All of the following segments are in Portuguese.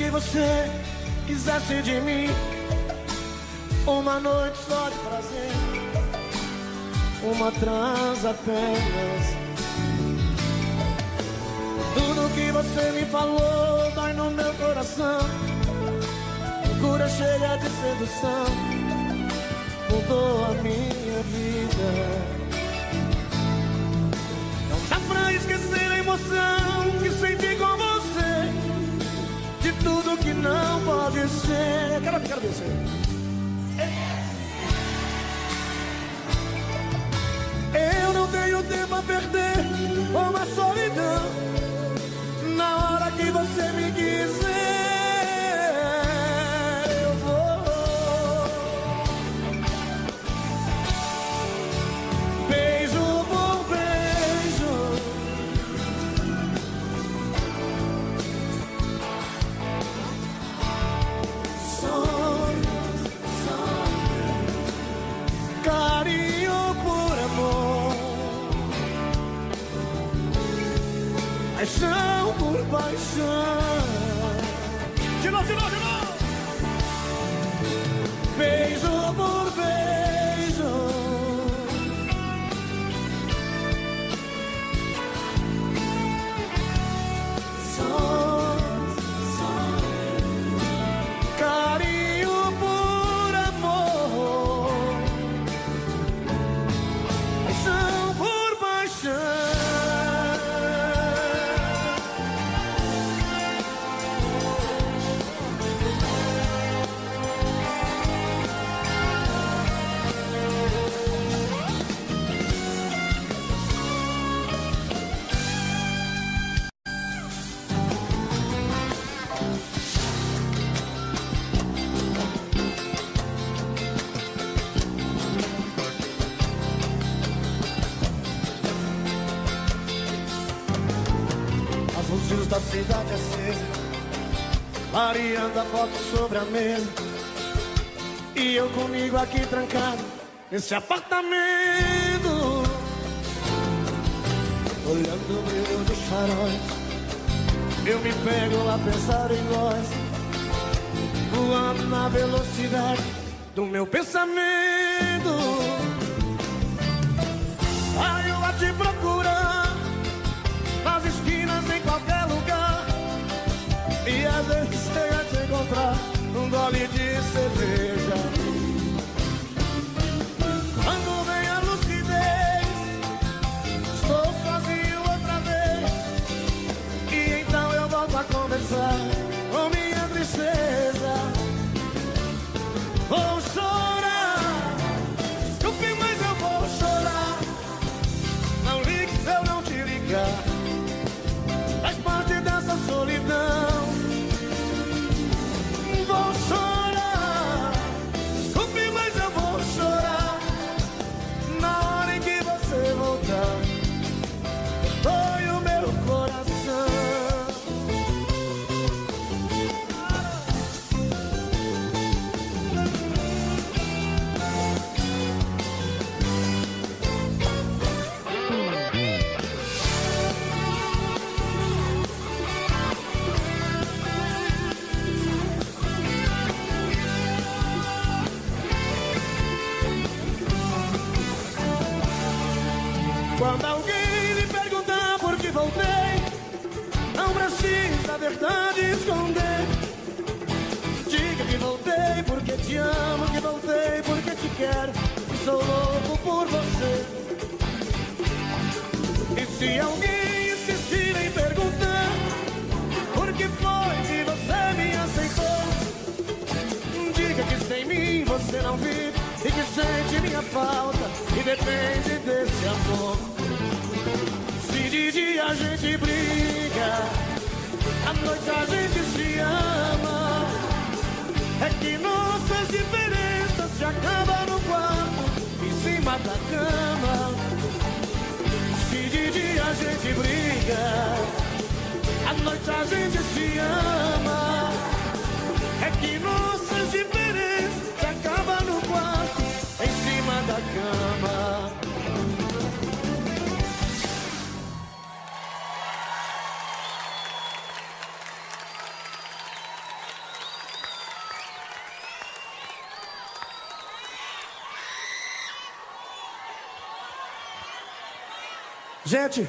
que você quisesse de mim uma noite só de prazer, uma trans apenas. Tudo que você me falou dói no meu coração. Cura cheia de sedução mudou a minha vida. Não dá pra esquecer a emoção que senti com você, de tudo que não pode ser. Quero ver você. Eu não tenho tempo a perder com uma solidão. Na hora que você me quiser, eu vou. Beijo por beijo, sonhos, carinho por amor, paixão por paixão. De novo, de novo, de novo. Beijo por beijo, sons, carinho por amor, paixão por paixão. As luzes da cidade acesa, variando a foto sobre a mesa, e eu comigo aqui trancado nesse apartamento, olhando o brilho dos faróis. Eu me pego a pensar em nós, voando na velocidade do meu pensamento. Aí eu a te procurar nas esquinas, em qualquer lugar, e às vezes chega a te encontrar num gole de cerveja. Quando vem a lucidez, estou sozinho outra vez, e então eu volto a conversar com minha tristeza. Vou chorar, desculpe, mas eu vou chorar. Não ligue se eu não te ligar, faz parte dessa solidão. Vou chorar, desculpe, mas eu vou chorar. Na hora em que você voltar, dói o meu coração. Quando alguém me perguntar por que voltei, não precisa a verdade esconder. Diga que voltei porque te amo, que voltei porque te quero, que sou louco por você. E se alguém insistir em perguntar por que foi que você me aceitou, diga que sem mim você não vive e que sente minha falta e depende desse amor. Se de dia a gente briga, à noite a gente se ama, é que nossas diferenças se acabam no quarto, em cima da cama. Se de dia a gente briga, à noite a gente se ama, é que nossas diferenças se acabam no quarto, em cima da cama. Gente,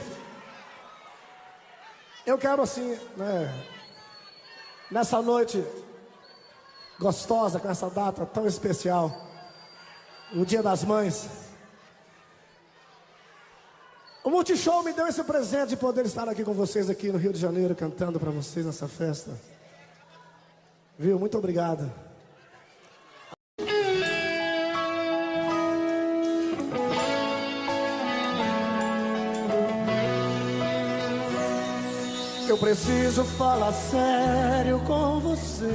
eu quero assim, né, nessa noite gostosa, com essa data tão especial, o Dia das Mães, o Multishow me deu esse presente de poder estar aqui com vocês aqui no Rio de Janeiro, cantando pra vocês nessa festa. Viu? Muito obrigado. Eu preciso falar sério com você.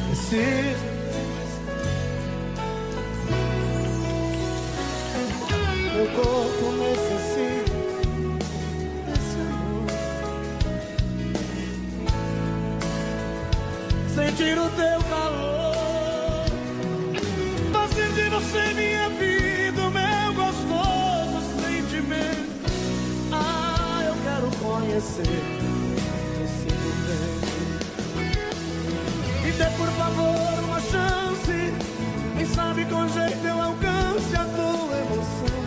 Preciso. Meu corpo necessita desse amor. Sentir o teu calor, fazer de você minha vida, o meu gostoso sentimento. Ah, eu quero conhecer esse momento. Me dê por favor uma chance, quem sabe com jeito eu alcance a tua emoção.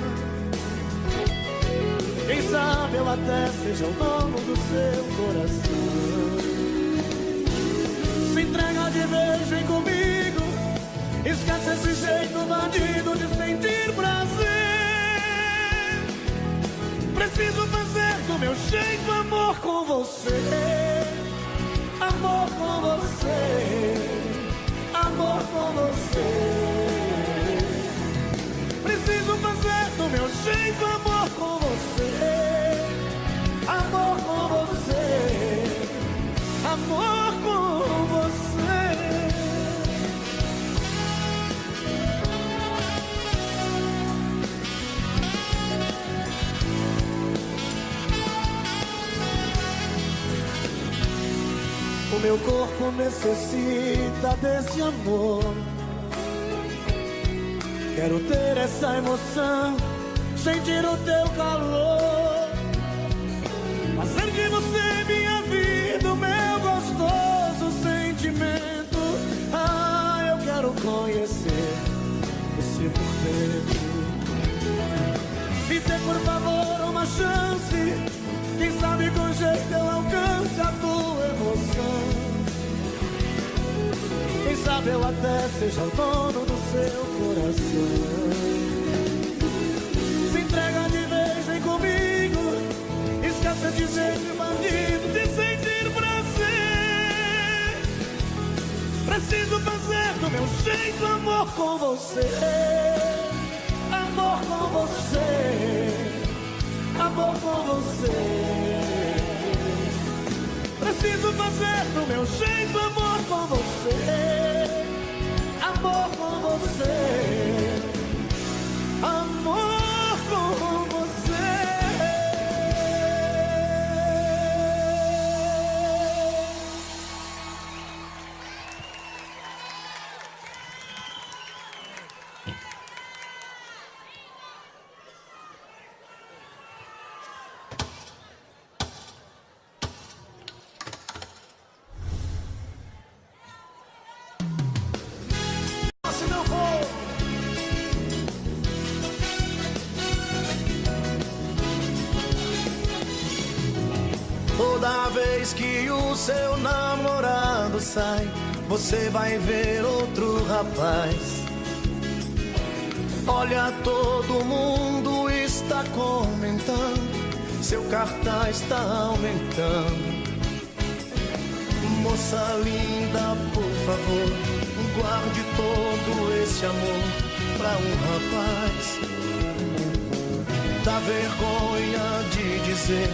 Quem sabe eu até seja o dono do seu coração. Se entrega de vez, vem comigo, esquece esse jeito bandido de sentir prazer. Preciso fazer do meu jeito amor com você. Amor com você, amor com você. Preciso fazer do meu jeito amor com você. Amor com você, amor com você. O meu corpo necessita desse amor. Quero ter essa emoção, sentir o teu calor, fazer de você minha vida, o meu gostoso sentimento. Ah, eu quero conhecer esse momento. Me dê por favor uma chance, quem sabe com jeito eu alcance a tua emoção. Quem sabe eu até seja o dono do seu coração. Se entrega de vez, vem comigo, esquece de jeito bandido de sentir prazer. Preciso fazer do meu jeito amor com você. Amor com você, amor com você. Preciso fazer do meu jeito amor com você. Amor com você, amor com você. Toda vez que o seu namorado sai, você vai ver outro rapaz. Olha, todo mundo está comentando, seu cartaz está aumentando. Moça linda, por favor, guarde todo esse amor pra um rapaz. Dá vergonha de dizer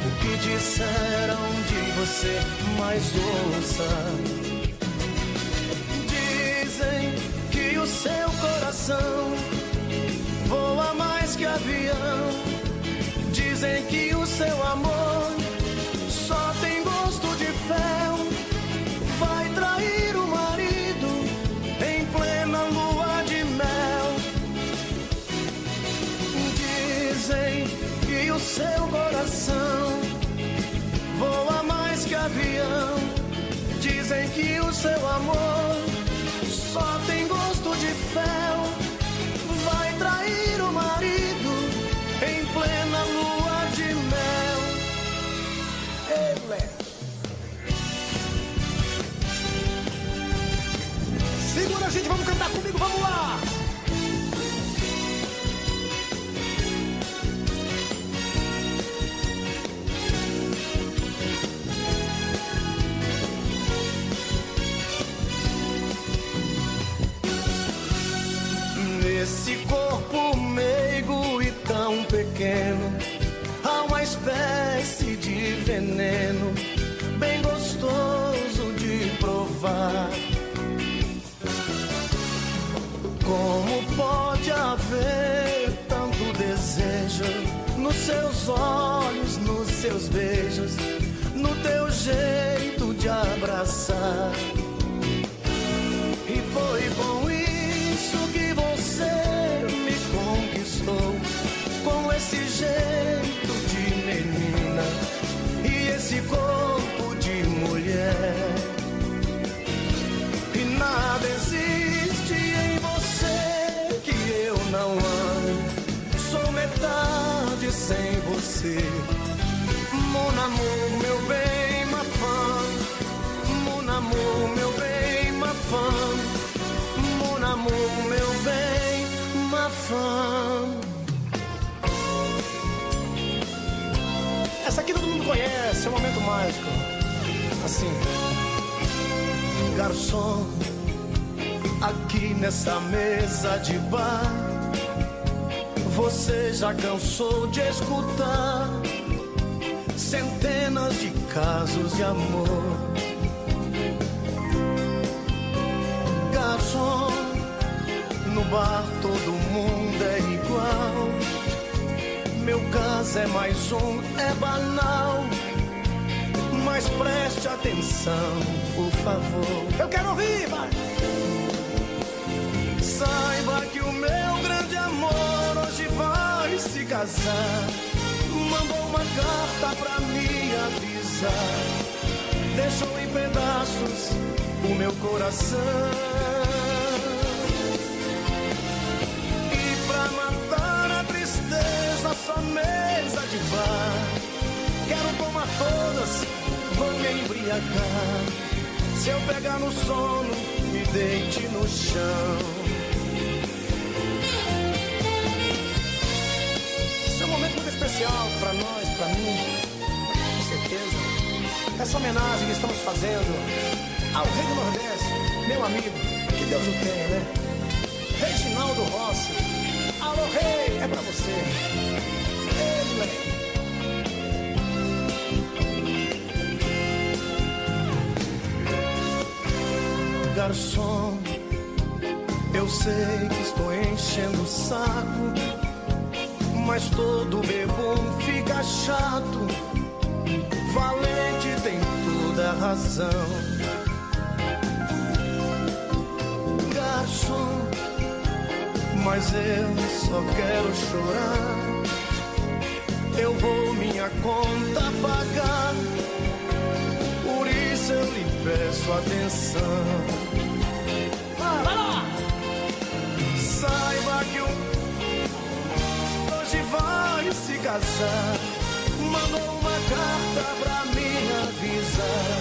o que disseram de você, mas ouça. Dizem que o seu coração voa mais que avião. Dizem que o seu amor só tem gosto de fel. Vai trair o marido em plena lua de mel. Dizem que o seu coração que o seu amor só tem gosto de fel. Vai trair o marido em plena lua de mel. Ei, moleque. Segura, gente, vamos cantar comigo, vamos lá! Nesse corpo meigo e tão pequeno há uma espécie de veneno bem gostoso de provar. Como pode haver tanto desejo nos seus olhos, nos seus beijos, no teu jeito de abraçar? E foi bom isso que você me conquistou, com esse jeito de menina e esse corpo de mulher. E nada existe em você que eu não ame, sou metade sem você. Mon amour, meu bem, ma femme. Mon amour, meu bem, ma femme. Mon amour, meu bem, ma femme. Essa aqui todo mundo conhece, é um momento mágico. Assim. Garçom, aqui nessa mesa de bar, você já cansou de escutar centenas de casos de amor. Garçom, no bar todo mundo é igual. Meu caso é mais um, é banal. Mas preste atenção, por favor. Eu quero ouvir, vai! Saiba que o meu grande amor hoje vai se casar. Mandou uma carta pra me avisar. Deixou em pedaços o meu coração. E pra matar a tristeza, só mesa de bar. Quero tomar todas, vou me embriagar. Se eu pegar no sono, me deite no chão. Esse é um momento muito especial pra nós, pra mim, com certeza. Essa homenagem que estamos fazendo ao Rei do Nordeste, meu amigo, que Deus o tenha, né? Reginaldo Rossi. Alô, Rei, é pra você. Ei, moleque. Garçom, eu sei que estou enchendo o saco, mas todo bebum fica chato. Valente tem toda a razão. Garçom, mas eu só quero chorar. Eu vou minha conta pagar, por isso eu lhe peço atenção. Vai lá! Saiba que hoje vai se casar. Mandou uma carta pra me avisar.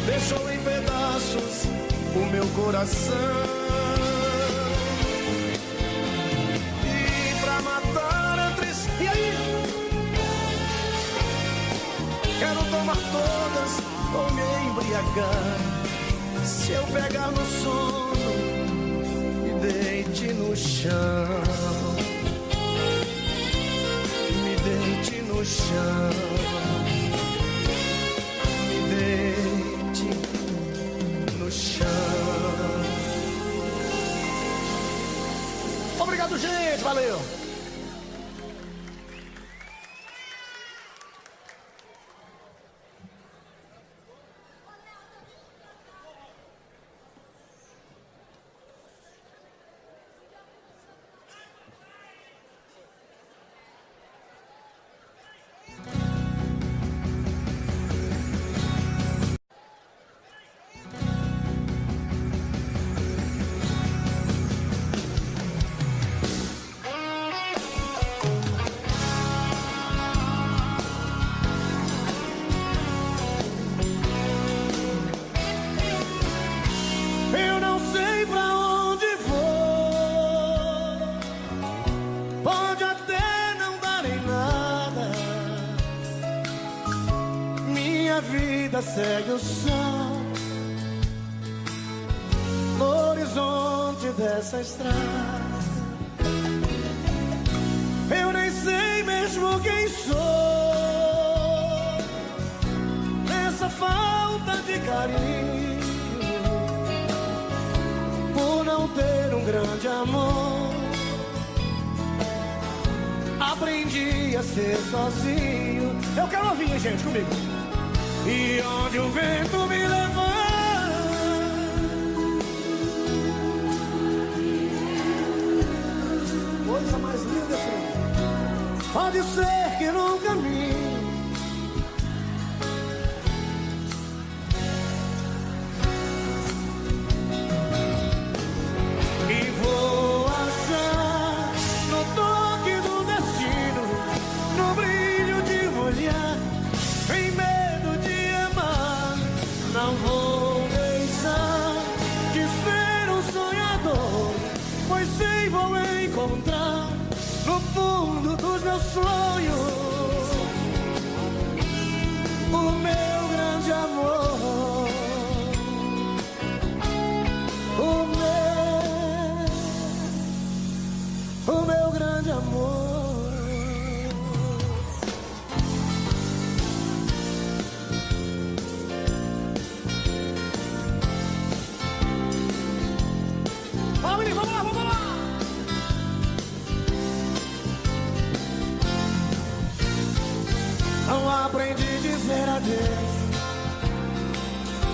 Deixou em pedaços o meu coração. E pra matar a tristeza, E aí? quero tomar todas ou me embriagar. Se eu pegar no sono, me deite no chão. Me deite no chão. Me deite no chão. Obrigado, gente, valeu! vida segue o sol no horizonte dessa estrada. Eu nem sei mesmo quem sou nessa falta de carinho, por não ter um grande amor. Aprendi a ser sozinho. Eu quero ouvir, gente, comigo. E onde o vento me levar, coisa mais linda, Senhor. Pode ser que no caminho e vou achar no toque do destino, no brilho de um olhar, sem medo de amar. Não vou deixar de ser um sonhador, pois sei vou encontrar no fundo dos meus sonhos o meu grande amor, o meu grande amor. Vamos lá, vamos lá! Não aprendi a dizer adeus,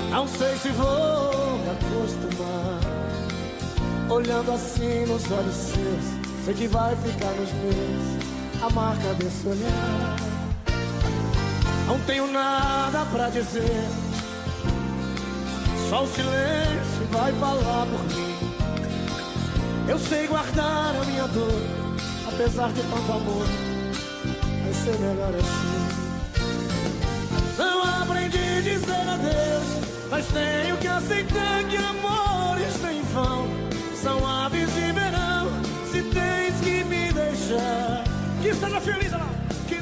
não sei se vou me acostumar. Olhando assim nos olhos seus, sei que vai ficar nos meus a marca desse olhar. Não tenho nada pra dizer, só o silêncio vai falar por mim. Eu sei guardar a minha dor, apesar de tanto amor, vai ser melhor assim. Não aprendi a dizer adeus, mas tenho que aceitar que amores têm vão, são aves de verão. Se tens que me deixar, que seja feliz, lá. Que...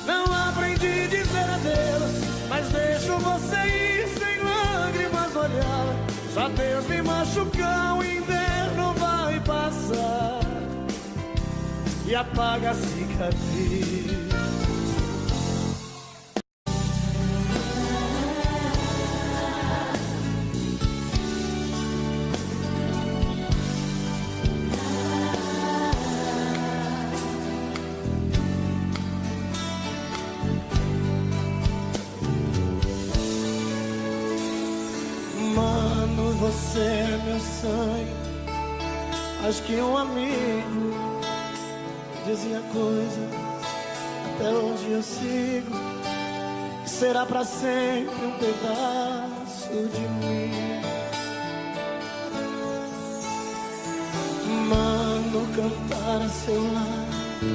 Não aprendi a dizer adeus, mas deixo você ir sem lágrimas no olhar. Só Deus me machucar, o inverno vai passar e apaga a cicatriz. Você é meu sonho, acho que um amigo dizia coisas, até hoje eu sigo. Será pra sempre um pedaço de mim. Mano, cantar a seu lado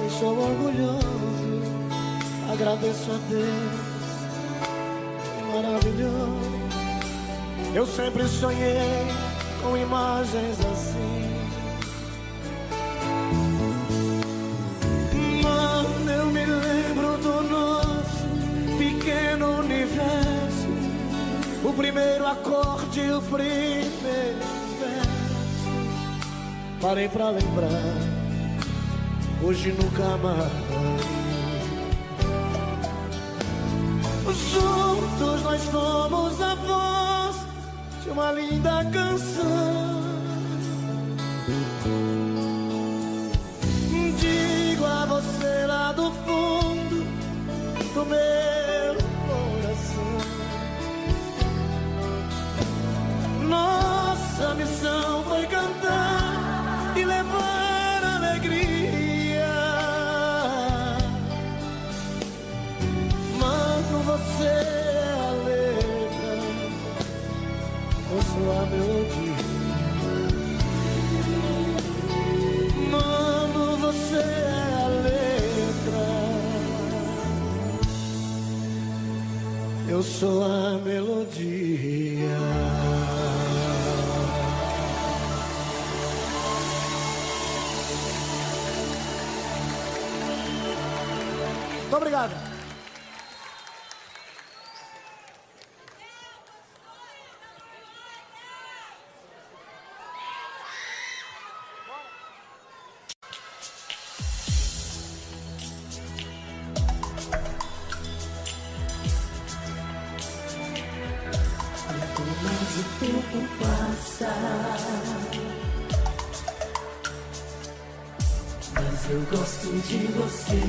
deixou orgulhoso. Agradeço a Deus, maravilhoso. Eu sempre sonhei com imagens assim. Mano, eu me lembro do nosso pequeno universo, o primeiro acorde, o primeiro verso. Parei pra lembrar, hoje nunca mais. Juntos nós fomos a voz de uma linda canção. Digo a você lá do fundo do meu coração, nossa missão foi cantar e levar alegria. Mano, você é a letra, eu sou a melodia. Mano, você é a letra, eu sou a melodia. Muito obrigado. Mas o tempo passa, mas eu gosto de você.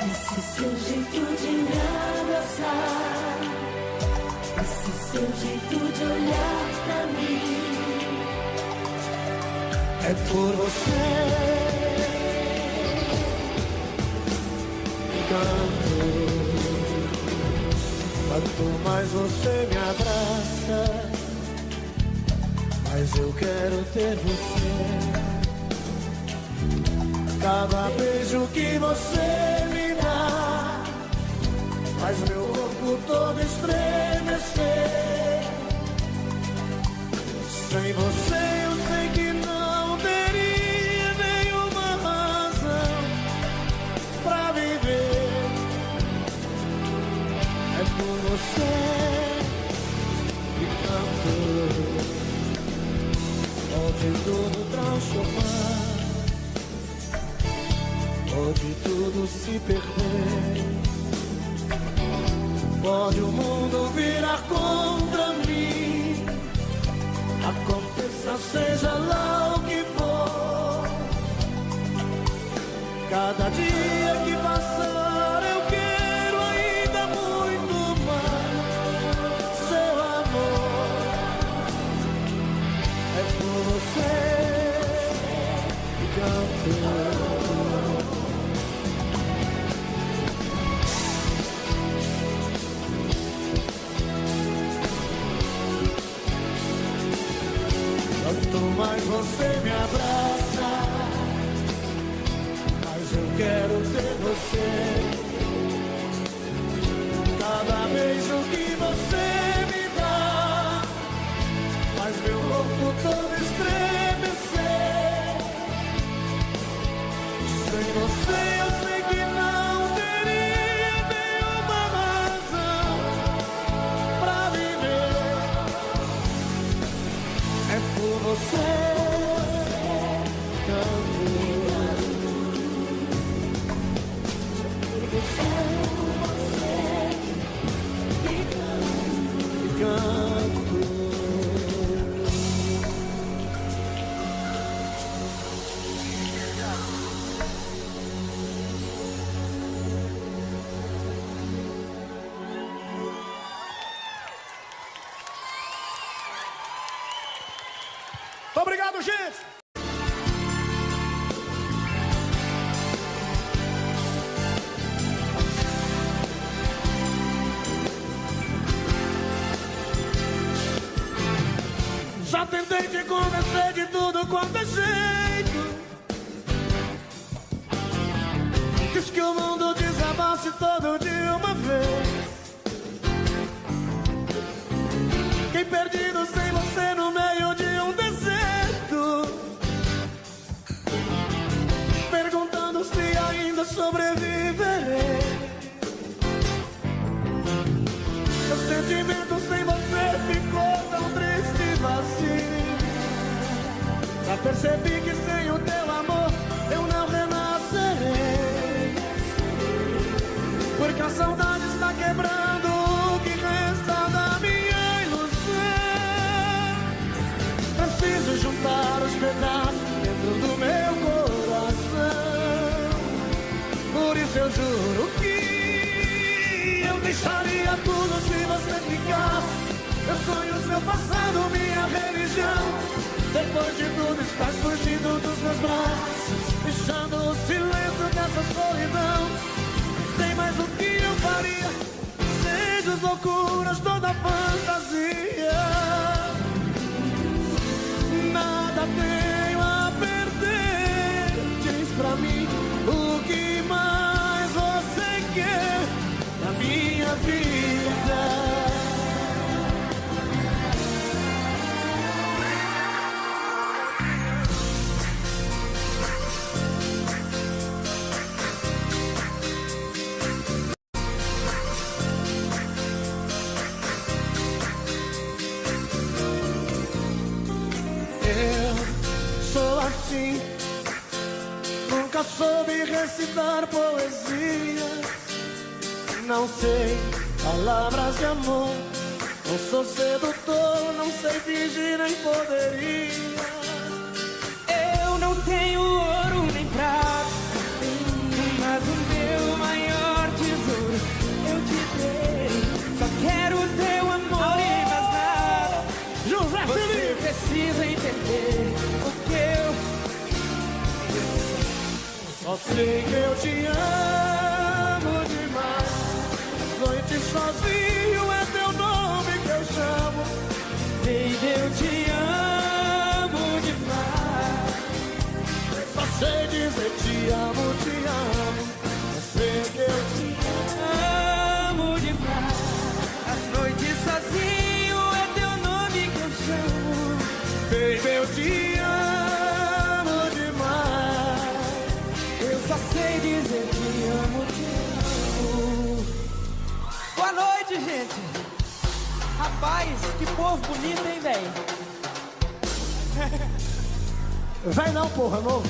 Esse seu jeito de me abraçar, esse seu jeito de olhar pra mim, é por você. Quanto mais você me abraça, mais eu quero ter você. Cada beijo que você me dá faz meu corpo todo estremecer. Sem você eu sei que não teria nenhuma razão pra viver. É por você que canto. Pode tudo transformar, pode tudo se perder, pode o mundo virar contra mim. Aconteça, seja lá o que for. Cada dia que passar eu quero ainda muito mais seu amor. É por você que canto. Quanto mais você me abraça, mais eu quero ter você. Cada beijo que você me dá faz meu corpo todo estremecer. Sem você eu sei que não teria nenhuma razão pra viver. É por você obrigado, gente! Já tentei te convencer de tudo quanto é jeito. Quis que o mundo desabasse todo de uma vez. Fiquei perdido sem você no meio de um deserto, perguntando se ainda sobreviverei. Meu sentimento sem você ficou tão triste e vazio. Já percebi que sem o teu amor eu não renascerei, porque a saudade está quebrando o que resta da minha ilusão. Preciso juntar os pedaços dentro do meu coração. Por isso eu juro que eu deixaria tudo se você ficasse. Meus sonhos, meu passado, minha religião. Depois de tudo estás fugindo dos meus braços, deixando o silêncio dessa solidão. Sei mais o que eu faria, desejos, loucuras, toda fantasia. Nada tenho a perder. Diz pra mim o que mais você quer da minha vida. recitar poesia. Não sei palavras de amor, não sou sedutor, não sei fingir nem poderia. Eu não tenho ouro nem prata, mas o meu maior tesouro eu te dei. Só quero o teu amor e mais nada. José Você Felipe precisa entender o que eu só sei que eu te amo demais. Noite sozinho é teu nome que eu chamo. Baby, eu te amo demais. Só sei dizer te amo, te amo. Só sei que eu te Amo demais. As noites sozinho é teu nome que eu chamo. baby, eu te amo demais. Eu só sei dizer te amo, te amo. Boa noite, gente. Rapaz, que povo bonito, hein, velho? Vai não, porra, novo.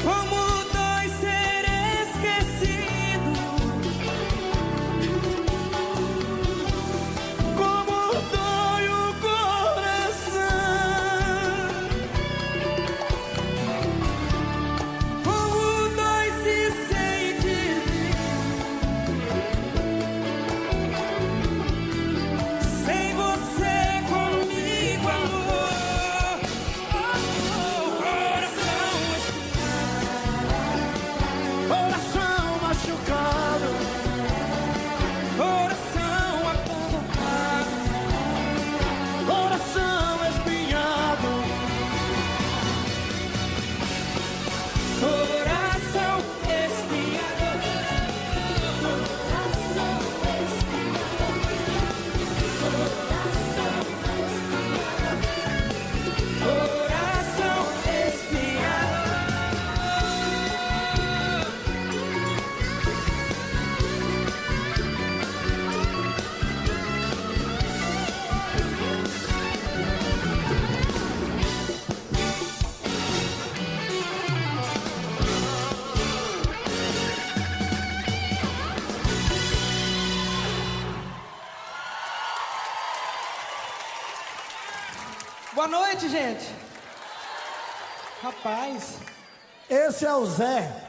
Como dois ser esquecidos, Como dói o coração. como dois se sentem sem você comigo, amor. Coração machucado, Coração abandonado, coração espinhado. coração espinhado, coração espinhado. Boa noite, gente. Rapaz, Esse é o Zé.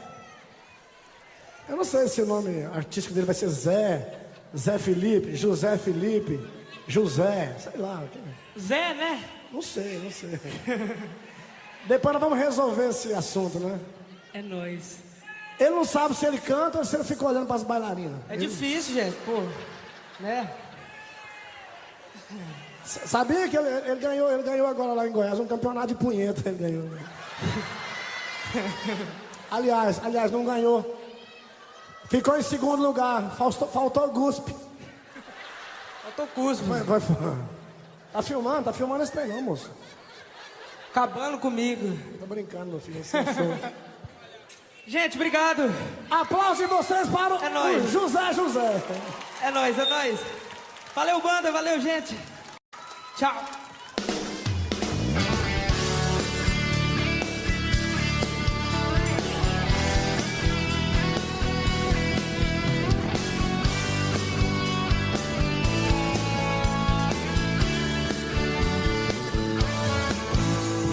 Eu não sei se o nome artístico dele vai ser Zé, Zé Felipe, José Felipe, José, sei lá. Zé, né? Não sei, não sei. Depois nós vamos resolver esse assunto, né? É nóis. Ele não sabe se ele canta ou se ele fica olhando para as bailarinas. É difícil, gente, pô. Né? Sabia que ele ganhou agora lá em Goiás um campeonato de punheta, ele ganhou. Aliás, não ganhou. Ficou em segundo lugar, faltou guspe. Eu tô cuspo. Tá filmando esse trem não, moço. Acabando comigo. Tô brincando, meu filho, esse é show. Gente, obrigado. Aplausos de vocês para o É nóis. José. É nóis, é nóis. Valeu, banda, valeu, gente. Tchau.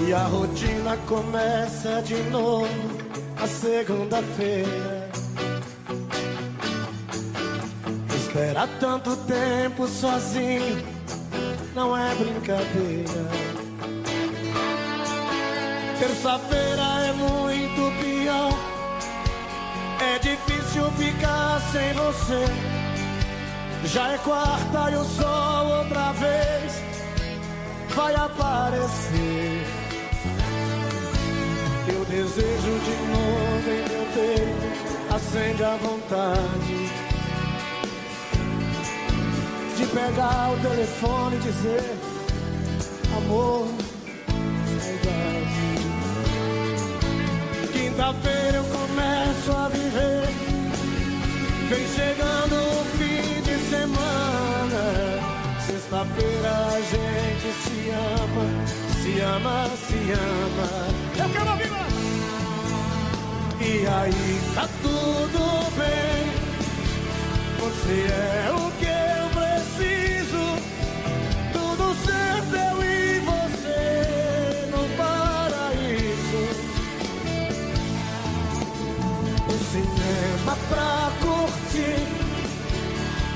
E a rotina começa de novo na segunda-feira. Esperar tanto tempo sozinho não é brincadeira. Terça-feira é muito pior. É difícil ficar sem você. Já é quarta e o sol outra vez vai aparecer. Eu desejo de novo em meu peito, acende a vontade de pegar o telefone e dizer: amor, saudade. Quinta-feira eu começo a viver, vem chegando o fim de semana. Sexta-feira a gente se ama, se ama, se ama. Eu quero ouvir lá! E aí tá tudo bem, você é o que eu preciso, tudo certo eu e você no paraíso. O cinema pra curtir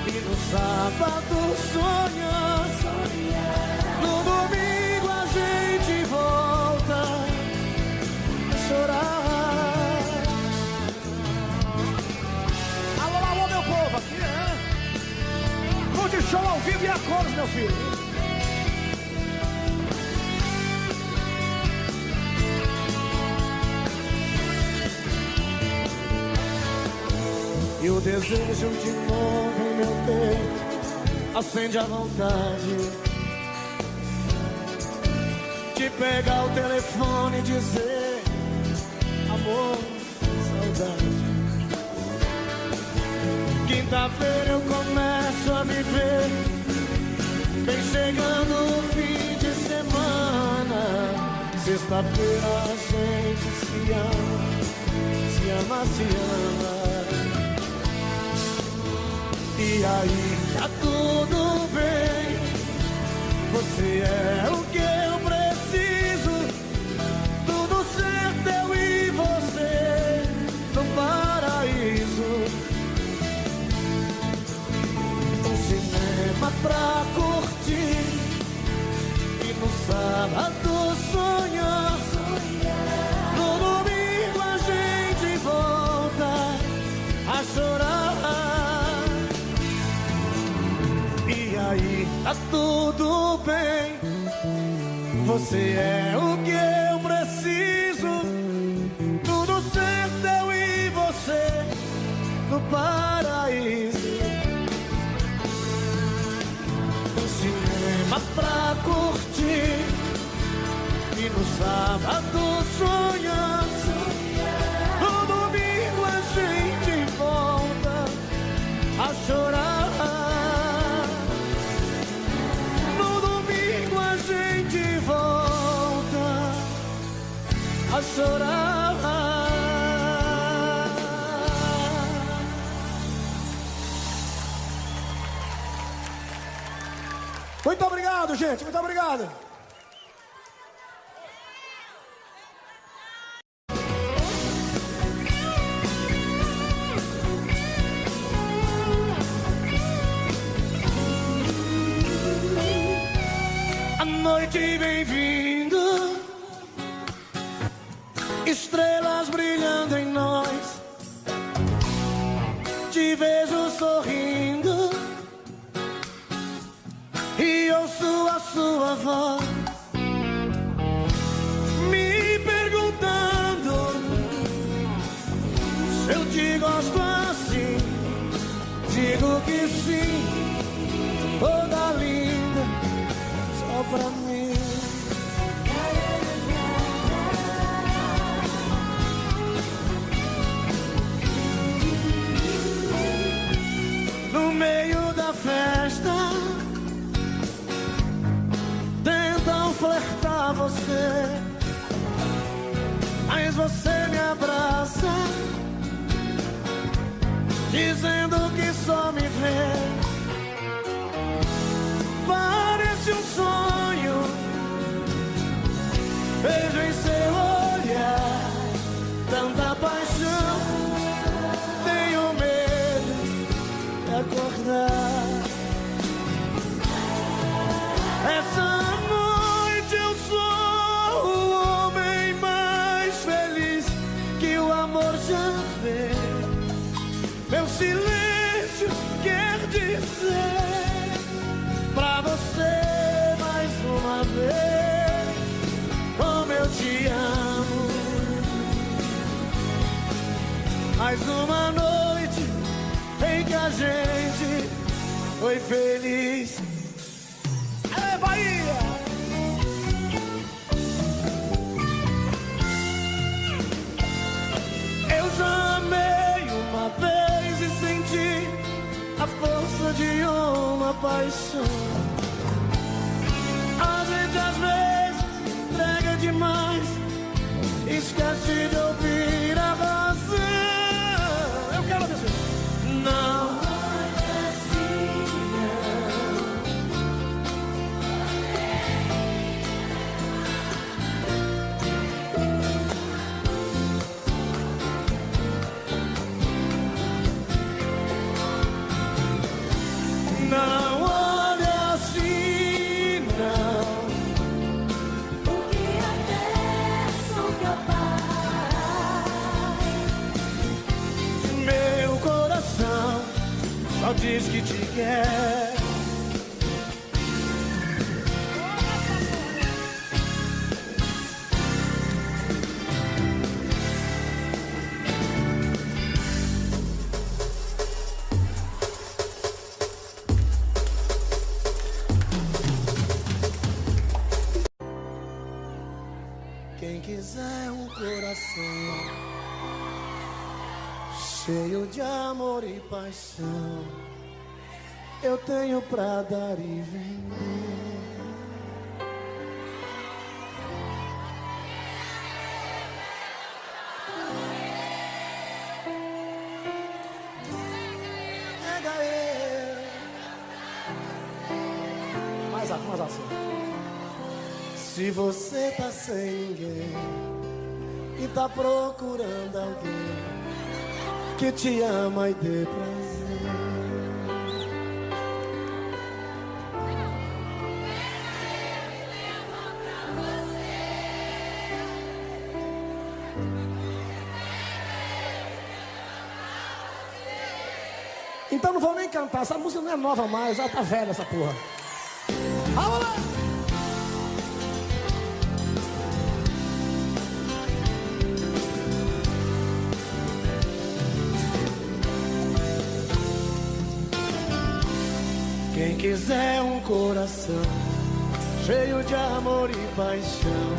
e no sábado sonhar. No domingo a gente volta a chorar. Alô, alô, meu povo, aqui é Rude Show ao vivo e a cores, meu filho. E o desejo de novo em meu peito acende a vontade de pegar o telefone e dizer: amor, saudade. Quinta-feira eu começo a viver, vem chegando o fim de semana. Sexta-feira a gente se ama, se ama, se ama. E aí tá tudo bem, você é o que eu preciso, tudo certo eu e você no paraíso. Um cinema pra curtir e no sábado sonhar. No domingo a gente volta a chorar. E aí tá tudo bem, você é o que eu preciso, tudo certo eu e você no paraíso. Um cinema pra curtir e no sábado sonhar. No domingo a gente volta a chorar. A chorar. Muito obrigado, gente, muito obrigado. A noite vem vindo, estrelas brilhando em nós, te vejo sorrindo e ouço a sua voz me perguntando se eu te gosto assim. Digo que sim, toda linda, só pra mim. No meio da festa tentam flertar você, mas você me abraça dizendo que só me vê. Parece um sonho, vejo em seu olhar tanta paixão. Tenho medo de acordar. Essa noite eu sou o homem mais feliz que o amor já fez. Meu silêncio quer dizer Mais uma noite em que a gente foi feliz. É Bahia! Eu já amei uma vez e senti a força de uma paixão. A gente às vezes entrega demais, esquece de ouvir a razão. Eu quero dizer, não. Não olha assim, não. Porque até sou capaz. Meu coração só diz que te quer. Quem quiser um coração cheio de amor e paixão, eu tenho pra dar e vender. Pega eu. Mais assim. Se você tá sem ninguém e tá procurando alguém que te ama e dê prazer, então não vou nem cantar, essa música não é nova mais, já tá velha essa porra. Vamos lá! Quem quiser um coração cheio de amor e paixão,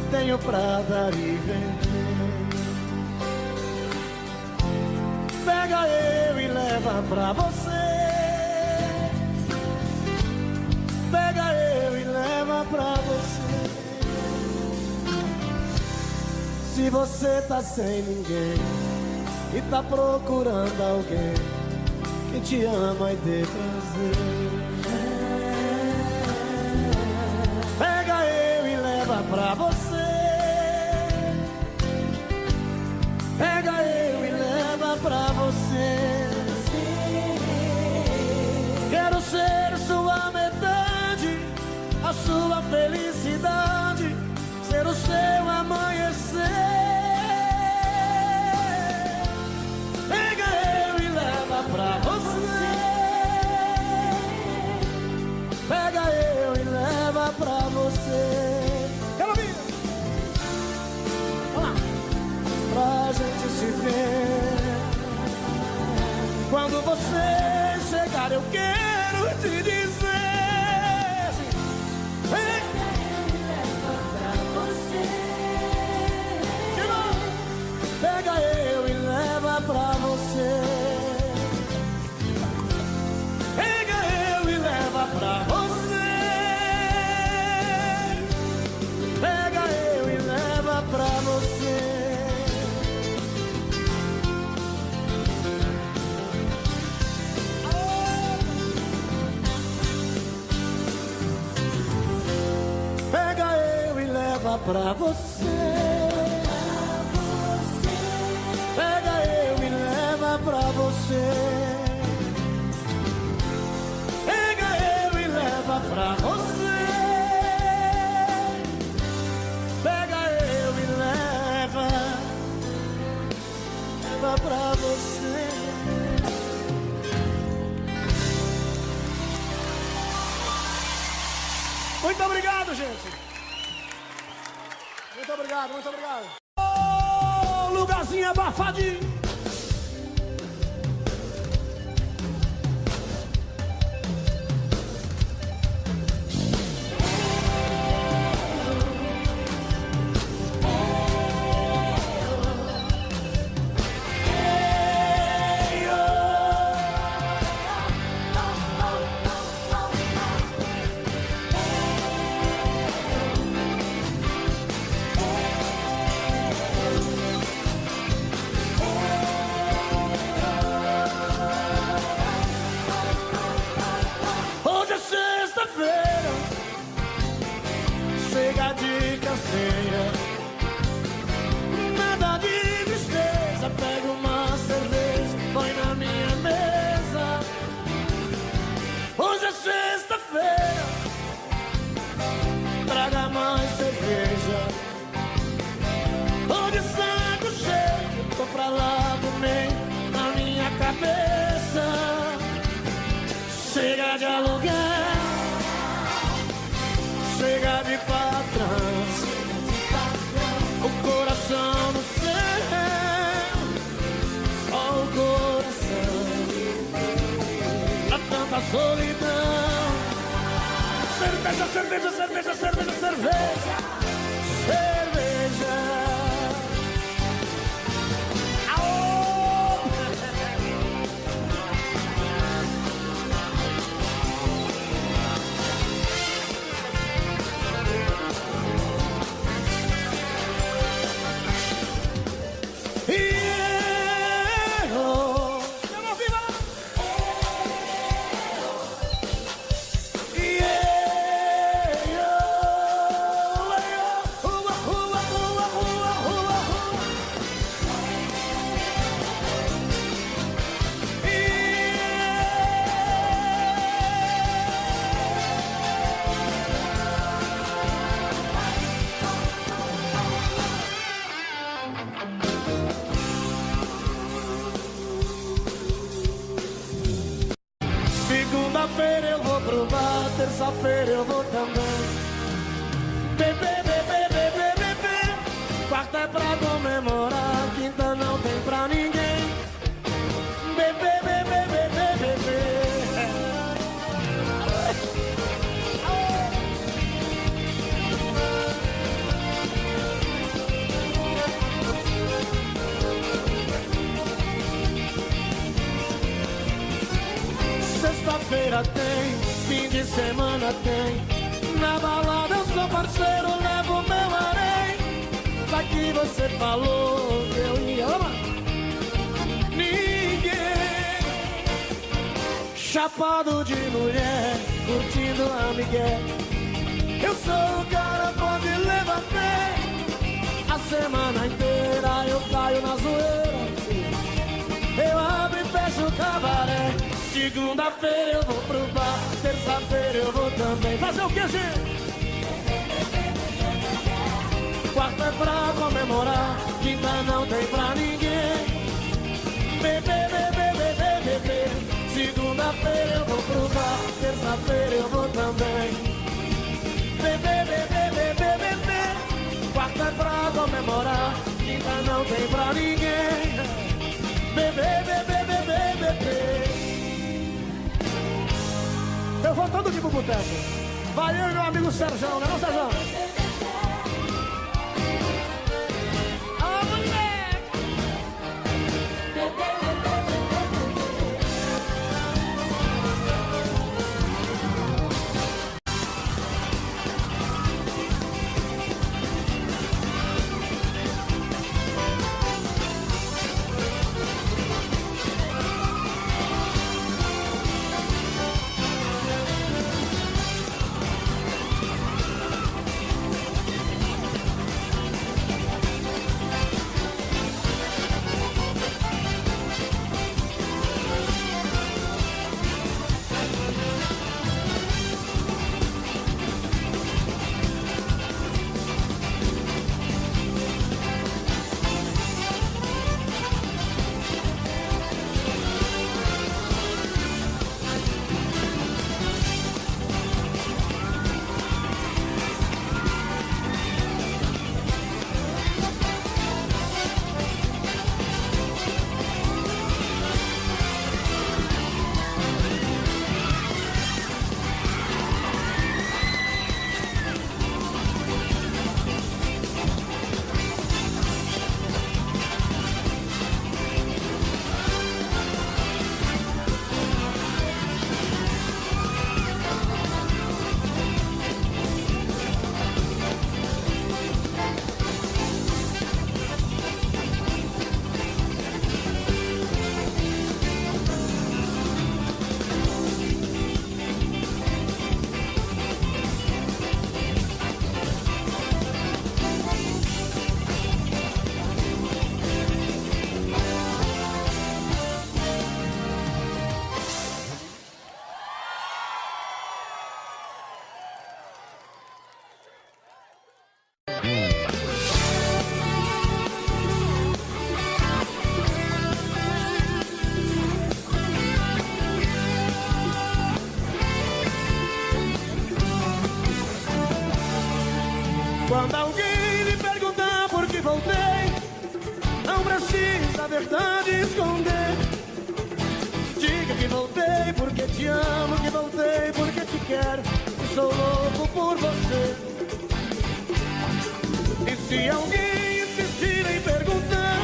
tenho pra dar e vender. Pega eu e leva pra você. Pega eu e leva pra você. Se você tá sem ninguém e tá procurando alguém que te ama e dê prazer, pega eu e leva pra você. Pega eu e leva pra você. Quero ser sua metade, a sua felicidade, ser o seu amanhecer. Pega eu e leva pra você. Pega eu e leva pra você. Quero ouvir. Vamos lá. Pra gente se ver. Quando você chegar eu quero te dizer assim, pega eu e leva pra você. Pega eu e leva pra você. Pega eu e leva pra você. Pega eu e leva pra você. Pega eu e leva pra você. Pega eu e leva pra você. Pega eu e leva pra você. Pega eu e leva pra você. Muito obrigado, gente. Muito obrigado, muito obrigado. Oh, lugarzinho abafadinho. terça-feira eu vou também. Bebê, bebê, bebê, bebê. Quarta é pra comemorar, quinta não tem pra ninguém. Bebê, bebê, bebê, bebê. Sexta-feira tem, fim de semana tem. Na balada eu sou parceiro, levo meu harém. Daqui você falou que eu ia amar ninguém. Chapado de mulher, curtindo a migué. Eu sou o cara, pode levar fé. A semana inteira eu caio na zoeira. Eu abro e fecho o cabaré. Segunda-feira eu vou pro bar, terça-feira eu vou também. Fazer o que, gente? Quarta é pra comemorar, quinta não tem pra ninguém. Bebê, bebê, bebê, bebê. Segunda-feira eu vou pro bar, terça-feira eu vou também. Bebê, bebê, bebê, bebê. Quarta é pra comemorar, quinta não tem pra ninguém. Bebê, bebê, bebê, bebê. Eu vou todo dia pro boteco. Vai eu e meu amigo Sérgio, né não, Sérgio? Ah, moleque! Quando alguém me perguntar por que voltei, não precisa a verdade esconder. Diga que voltei porque te amo, que voltei porque te quero, que sou louco por você. E se alguém insistir em perguntar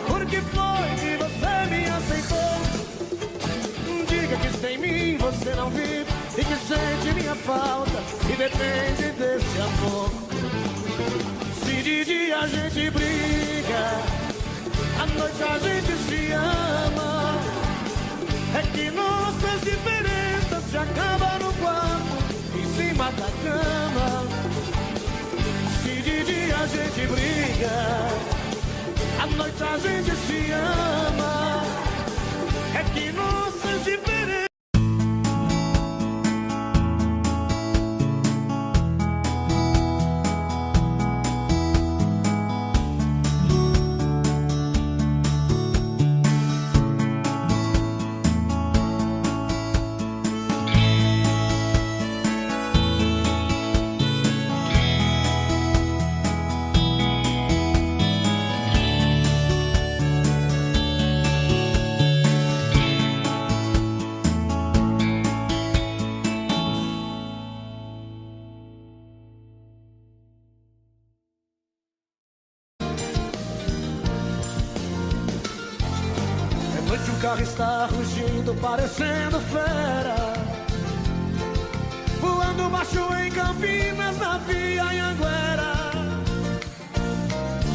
por que foi que você me aceitou, diga que sem mim você não vive e que sente minha falta e depende desse amor. Se de dia a gente briga, à noite a gente se ama. É que nossas diferenças se acabam no quarto, em cima da cama. Se de dia a gente briga, à noite a gente se ama. É que nossas diferenças. carro está rugindo, parecendo fera, voando baixo em Campinas, na via Anhanguera.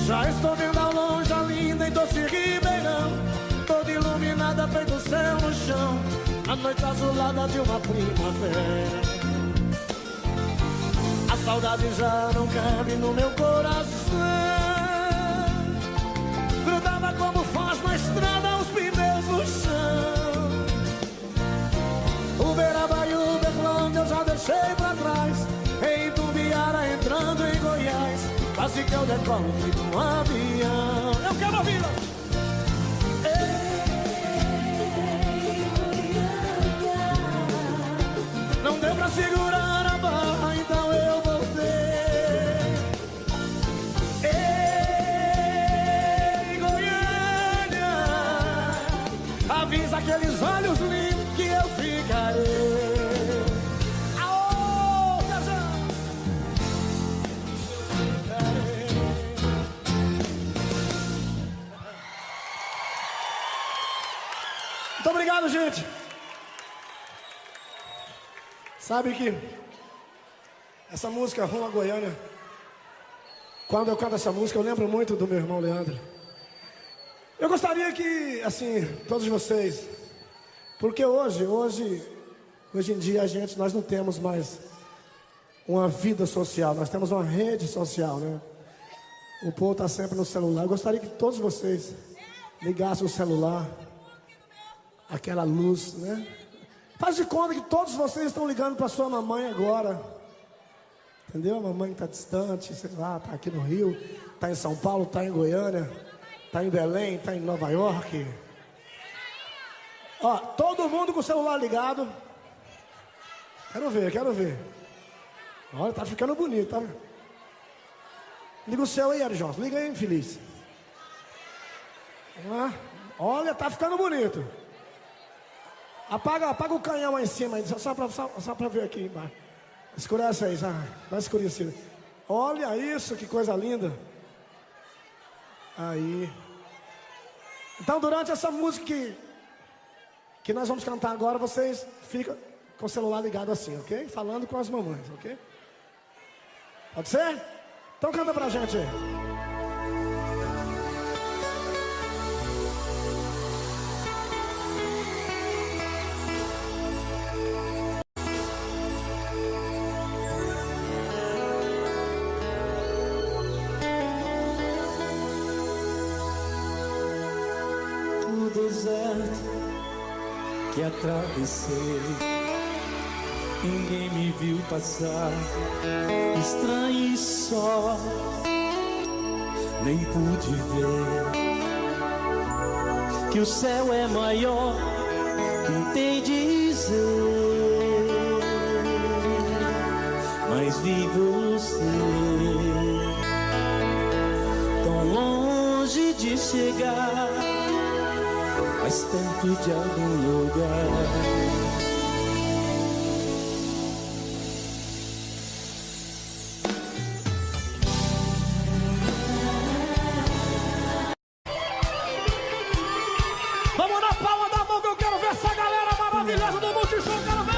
Já estou vendo ao longe a linda em Doce Ribeirão, toda iluminada, feito o céu no chão, a noite azulada de uma primavera. A saudade já não cabe no meu coração, grudava como faz na estrada os pneus no chão. Uberaba e Uberlândia eu já deixei pra trás, em Tumbiara entrando em Goiás, quase que eu decolo feito um avião. Eu quero ouvir! Não deu pra segurar a barra, então eu voltei. Ei, Goiânia, avisa aqueles olhos lindos que eu ficarei. Aô, Sérgio! Muito obrigado, gente. Sabe que essa música Rumo a Goiânia, quando eu canto essa música, eu lembro muito do meu irmão Leandro. Eu gostaria que, assim, todos vocês, porque hoje em dia nós não temos mais uma vida social, nós temos uma rede social, né? O povo está sempre no celular. Eu gostaria que todos vocês ligassem o celular, aquela luz, né? Faz de conta que todos vocês estão ligando para sua mamãe agora. Entendeu? A mamãe está distante, sei lá, está aqui no Rio, está em São Paulo, está em Goiânia, está em Belém, está em Nova York. Ó, todo mundo com o celular ligado. Quero ver. Olha, tá ficando bonito, tá? Liga o seu aí, Ari Johnson. Liga aí, infeliz. Olha, tá ficando bonito. Apaga o canhão aí em cima, só pra ver aqui embaixo. Escurece aí, já. Dá escurecida. Olha isso, que coisa linda. Aí. Então, durante essa música que nós vamos cantar agora, vocês ficam com o celular ligado assim, ok? Falando com as mamães, ok? Pode ser? Então canta pra gente aí. Que atravessei, ninguém me viu passar, estranho e só, nem pude ver que o céu é maior, tentei dizer, mas vi você tão longe de chegar, mais perto de algum lugar. Vamos na palma da mão que eu quero ver essa galera maravilhosa do Multishow, quero ver!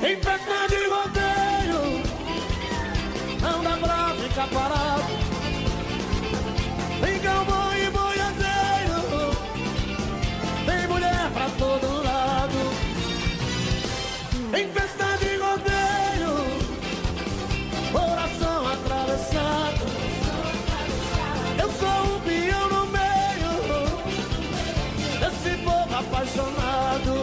Em festa de rodeio, não dá pra ficar parado. Tem cowboy e boiadeiro, tem mulher pra todo lado. Em festa de rodeio, coração atravessado. Eu sou um peão no meio desse povo apaixonado.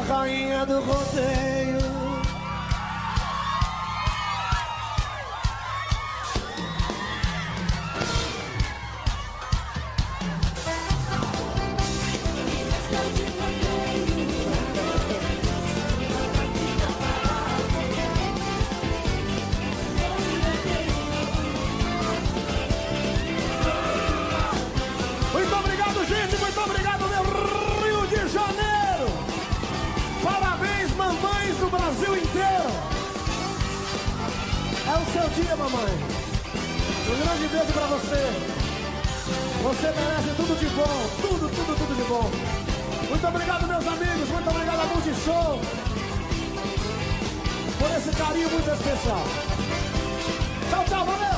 rainha do rodeio. Muito obrigado, gente. Muito obrigado, meu Rio de Janeiro. Parabéns, mamães do Brasil inteiro. É o seu dia, mamãe. Um grande beijo pra você. Você merece tudo de bom. Tudo de bom. Muito obrigado, meus amigos. Muito obrigado a Multishow por esse carinho muito especial. Tchau, tchau, valeu.